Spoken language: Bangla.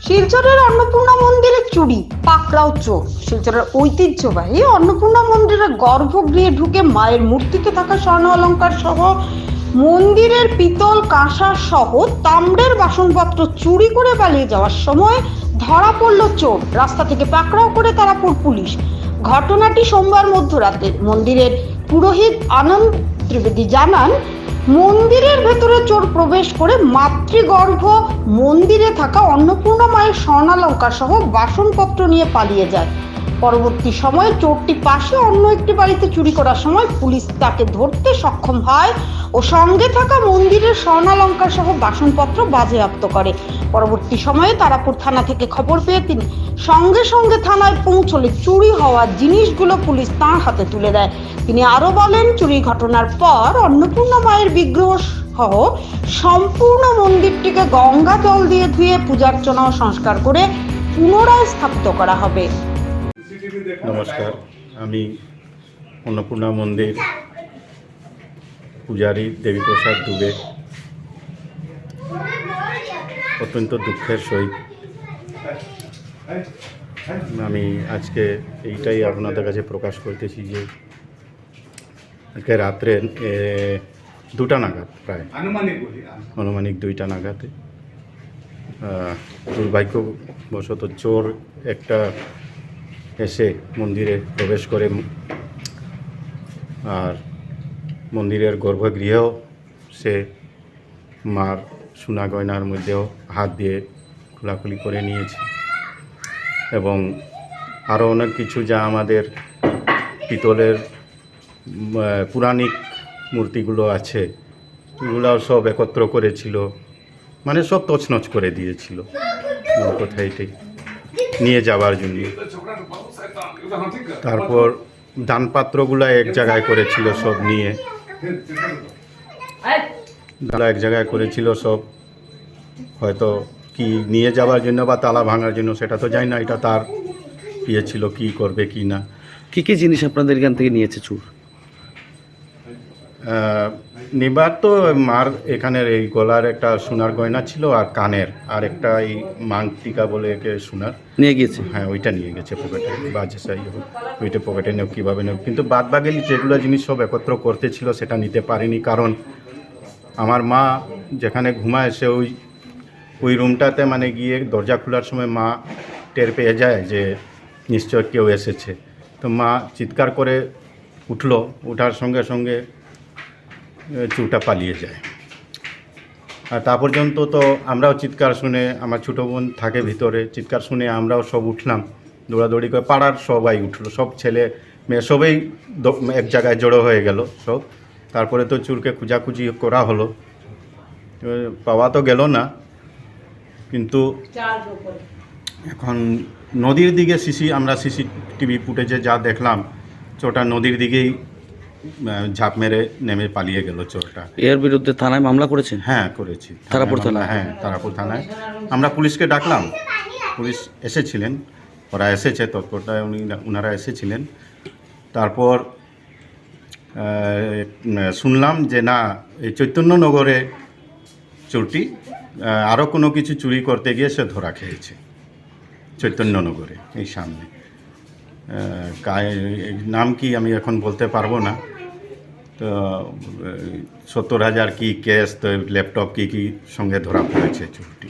শিলচরের অন্নপূর্ণা মন্দিরে চুরি, পাকড়াও চোর। শিলচরের ঐতিহ্যবাহী অন্নপূর্ণা মন্দিরের গর্ভগৃহে ঢুকে মায়ের মূর্তিতে থাকা স্বর্ণ অলংকার সহ মন্দিরের পিতল কাঁসা সহ তাম্রের বাসনপত্র চুরি করে পালিয়ে যাওয়ার সময় ধরা পড়ল চোর। রাস্তা থেকে পাকড়াও করে তারাপুর পুলিশ। ঘটনাটি সোমবার মধ্যরাতে। মন্দিরের পুরোহিত আনন্দ ত্রিবেদী জানান, মন্দিরের ভেতরে চোর প্রবেশ করে মাতৃগর্ভ মন্দিরে থাকা অন্নপূর্ণা মায়ের স্বর্ণালঙ্কার সহ বাসনপত্র নিয়ে পালিয়ে যায়। পরবর্তী সময়ে চোরটি পাশে অন্য একটি বাড়িতে চুরি করার সময় পুলিশ তাকে ধরতে সক্ষম হয় ও সঙ্গে থাকা মন্দিরের স্বর্ণালঙ্কার সহ বাসনপত্র বাজেয়াপ্ত করে। পরবর্তী সময়ে তারাপুর থানা থেকে খবর পেয়ে তিনি সঙ্গে সঙ্গে থানায় পৌঁছলে চুরি হওয়া জিনিসগুলো পুলিশ তাঁর হাতে তুলে দেয়। তিনি আরো বলেন, চুরি ঘটনার পর অন্নপূর্ণা মায়ের বিগ্রহ সহ সম্পূর্ণ মন্দিরটিকে গঙ্গা জল দিয়ে ধুয়ে পূজার্চনা ও সংস্কার করে পুনরায় স্থাপিত করা হবে। নমস্কার, আমি অন্নপূর্ণা মন্দির পূজারী দেবীপ্রসাদ দুবে অত্যন্ত দুঃখের সহিত আমি আজকে এইটাই আপনাদের কাছে প্রকাশ করতেছি যে আজকে রাত্রে 2টা নাগাদ, প্রায় আনুমানিক 2টা নাগাদে দুর্ভাগ্যবশত চোর একটা এসে মন্দিরে প্রবেশ করে আর মন্দিরের গর্ভগৃহেও সে মার সোনা গয়নার মধ্যেও হাত দিয়ে খোলাখুলি করে নিয়েছে এবং আরও অনেক কিছু যা আমাদের পিতলের পুরাণিক মূর্তিগুলো আছে এগুলোও সব একত্র করেছিল, মানে সব তছনছ করে দিয়েছিল কোথায় এটাই নিয়ে যাওয়ার জন্য। তারপর দানপাত্রগুলো এক জায়গায় করেছিল, সব নিয়ে এক জায়গায় করেছিল সব, হয়তো কি নিয়ে যাওয়ার জন্য বা তালা ভাঙার জন্য সেটা তো জানি না, এটা তার ইয়ে ছিল কি করবে কি না। কী কী জিনিস আপনাদের এখান থেকে নিয়েছে চোর? নেবার তো মার এখানের এই গলার একটা সোনার গয়না ছিল আর কানের, আর একটা এই মাংটিকা বলে একে সোনার নিয়ে গিয়েছে। হ্যাঁ, ওইটা নিয়ে গেছে পকেটে, বা যে সাই হোক ওইটা পকেটে নেও কীভাবে নেও, কিন্তু বাদ বাকি যেগুলো জিনিস সব একত্র করতে ছিল সেটা নিতে পারিনি। কারণ আমার মা যেখানে ঘুমায় সে ওই রুমটাতে মানে গিয়ে দরজা খোলার সময় মা টের পেয়ে যায় যে নিশ্চয় কেউ এসেছে, তো মা চিৎকার করে উঠলো, ওঠার সঙ্গে সঙ্গে চোরটা পালিয়ে যায়। আর তা পর্যন্ত তো আমরাও চিৎকার শুনে, আমার ছোটো বোন থাকে ভিতরে, চিৎকার শুনে আমরাও সব উঠলাম, দৌড়াদৌড়ি করে পাড়ার সবাই উঠলো, সব ছেলে মেয়ে সবাই এক জায়গায় জড়ো হয়ে গেল সব। তারপরে তো চোরকে খোঁজাখুঁজি করা হলো, পাওয়া তো গেল না, কিন্তু এখন নদীর দিকে আমরা সিসিটিভি ফুটেজে যা দেখলাম, চোরটা নদীর দিকেই ঝাঁপ মেরে নেমে পালিয়ে গেল চোরটা। এর বিরুদ্ধে থানায় মামলা করেছেন? হ্যাঁ, করেছি। তারাপুর থানায়? হ্যাঁ, তারাপুর থানায় আমরা পুলিশকে ডাকলাম, পুলিশ এসেছিলেন, ওরা এসেছে তৎপরতায়, ওনারা এসেছিলেন। তারপর শুনলাম যে না, এই চৈতন্যনগরে চোরটি আরও কোনো কিছু চুরি করতে গিয়ে সে ধরা খেয়েছে চৈতন্যনগরে, এই সামনে। নাম কি আমি এখন বলতে পারবো না। তো 70,000 কি ক্যাশ, তো ল্যাপটপ কি সঙ্গে ধরা পড়েছে চোরটি।